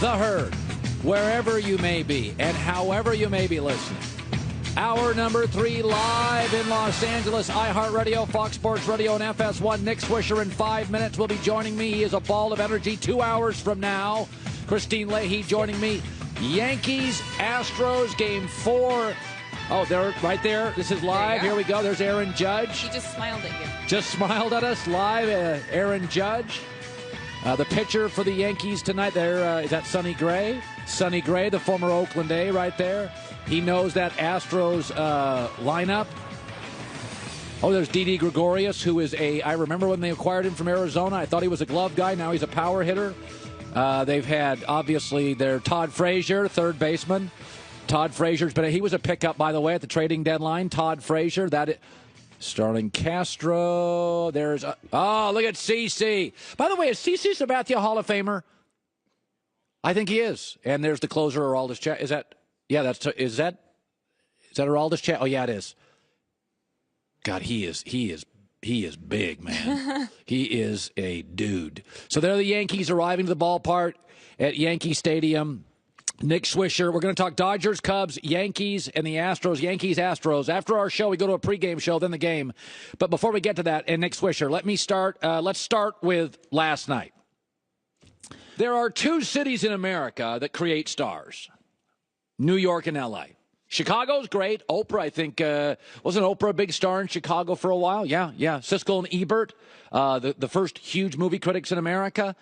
The Herd, wherever you may be and however you may be listening. Hour number 3 live in Los Angeles, iHeartRadio, Fox Sports Radio, and FS1. Nick Swisher in 5 minutes will be joining me. He is a ball of energy 2 hours from now. Christine Leahy joining me. Yankees, Astros, Game 4. Oh, they're right there. This is live. Here we go. There's Aaron Judge. He just smiled at you. Just smiled at us live. Aaron Judge. The pitcher for the Yankees tonight there, is that Sonny Gray? Sonny Gray, the former Oakland A right there. He knows that Astros lineup. Oh, there's Didi Gregorius, who is I remember when they acquired him from Arizona, I thought he was a glove guy. Now he's a power hitter. They've had, obviously, their Todd Frazier, third baseman. Todd Frazier's been, he was a pickup, by the way, at the trading deadline. Todd Frazier, Starling Castro. There's look at CC. By the way, is CC Sabathia Hall of Famer? I think he is. And there's the closer, Aroldis Chapman. Is that Aroldis Chapman? Oh yeah, it is. God, he is big, man. He is a dude. So there are the Yankees arriving to the ballpark at Yankee Stadium. Nick Swisher. We're going to talk Dodgers, Cubs, Yankees, and the Astros. Yankees, Astros. After our show, we go to a pregame show, then the game. But before we get to that, and Nick Swisher, let's start with last night. There are two cities in America that create stars, New York and L.A. Chicago's great. Oprah, I think, wasn't Oprah a big star in Chicago for a while? Yeah. Siskel and Ebert, the first huge movie critics in America.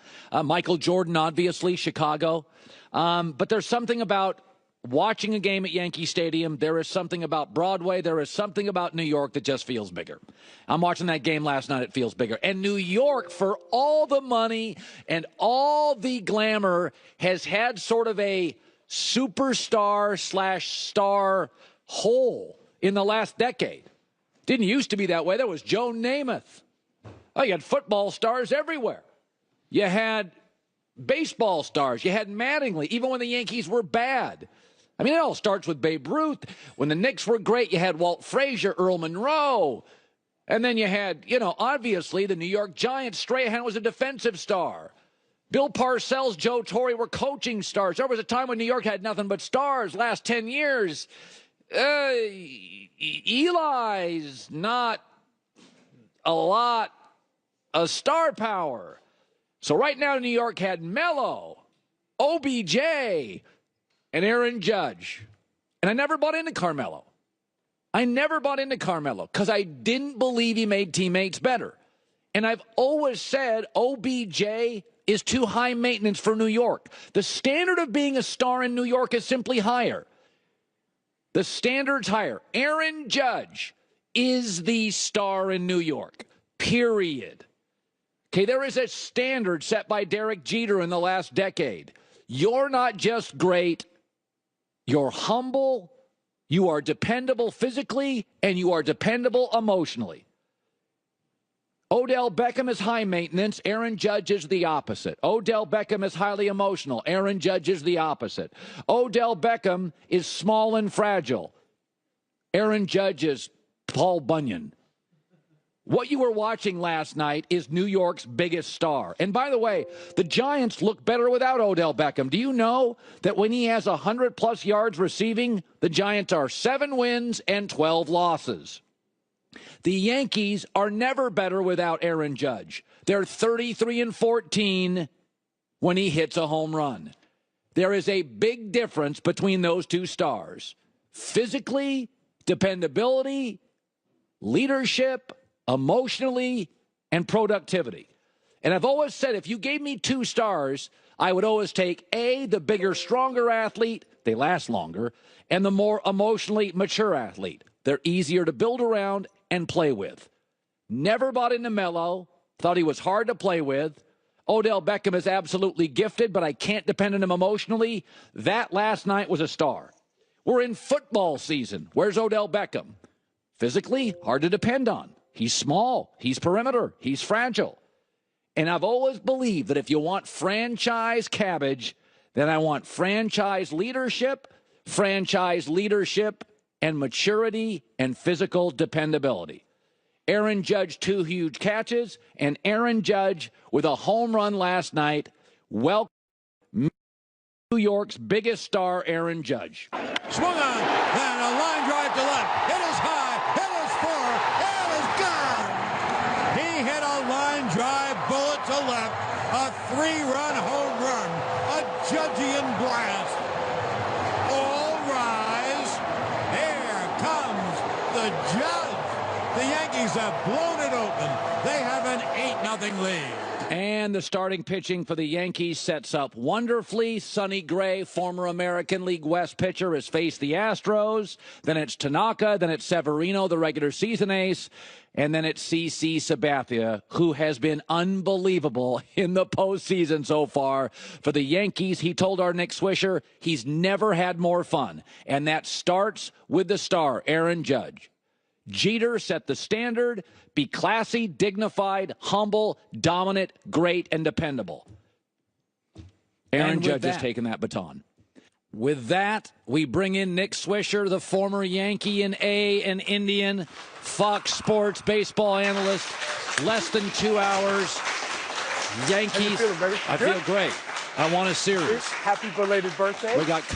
Michael Jordan, obviously, Chicago. But there's something about watching a game at Yankee Stadium. There is something about Broadway. There is something about New York that just feels bigger. I'm watching that game last night. It feels bigger. And New York, for all the money and all the glamour, has had sort of a superstar/star hole in the last decade. Didn't used to be that way. There was Joe Namath. Oh, you had football stars everywhere. You had baseball stars. You had Mattingly, even when the Yankees were bad. I mean, it all starts with Babe Ruth. When the Knicks were great, you had Walt Frazier, Earl Monroe. And then you had, obviously the New York Giants. Strahan was a defensive star. Bill Parcells, Joe Torre were coaching stars. There was a time when New York had nothing but stars. Last 10 years, Eli's not a lot of star power. So right now, New York had Melo, OBJ, and Aaron Judge. And I never bought into Carmelo. Because I didn't believe he made teammates better. And I've always said OBJ is too high maintenance for New York. The standard of being a star in New York is simply higher. The standard's higher. Aaron Judge is the star in New York, period. Okay, there is a standard set by Derek Jeter in the last decade. You're not just great, you're humble, you are dependable physically, and you are dependable emotionally. Odell Beckham is high maintenance. Aaron Judge is the opposite. Odell Beckham is highly emotional. Aaron Judge is the opposite. Odell Beckham is small and fragile. Aaron Judge is Paul Bunyan. What you were watching last night is New York's biggest star. And by the way, the Giants look better without Odell Beckham. Do you know that when he has 100-plus yards receiving, the Giants are 7 wins and 12 losses? The Yankees are never better without Aaron Judge. They're 33-14 when he hits a home run. There is a big difference between those two stars. Physically, dependability, leadership, emotionally, and productivity. And I've always said if you gave me 2 stars, I would always take the bigger, stronger athlete, they last longer, and the more emotionally mature athlete. They're easier to build around and play with. Never bought into Melo, thought he was hard to play with. Odell Beckham is absolutely gifted, but I can't depend on him emotionally. That last night was a star. We're in football season. Where's Odell Beckham? Physically, hard to depend on. He's small. He's perimeter. He's fragile. And I've always believed that if you want franchise cabbage, then I want franchise leadership, and maturity and physical dependability. Aaron Judge, 2 huge catches, and Aaron Judge with a home run last night. Welcome. New York's biggest star, Aaron Judge. Swung on, and a line drive to left. It is high, it is far, it is gone. He hit a line drive bullet to left, a 3-run home run, a Judgian blast. All rise. Here comes the Judge. The Yankees have blown it open. They have an 8-0 lead. And the starting pitching for the Yankees sets up wonderfully. Sonny Gray, former American League West pitcher, has faced the Astros. Then it's Tanaka. Then it's Severino, the regular season ace. And then it's CC Sabathia, who has been unbelievable in the postseason so far for the Yankees. He told our Nick Swisher he's never had more fun. And that starts with the star, Aaron Judge. Jeter set the standard. Be classy, dignified, humble, dominant, great, and dependable. Aaron Judge has taken that baton. With that, we bring in Nick Swisher, the former Yankee and Indian, Fox Sports baseball analyst. Less than 2 hours. Yankees. How you feeling, baby? I feel great. I want a series. Happy belated birthday. We got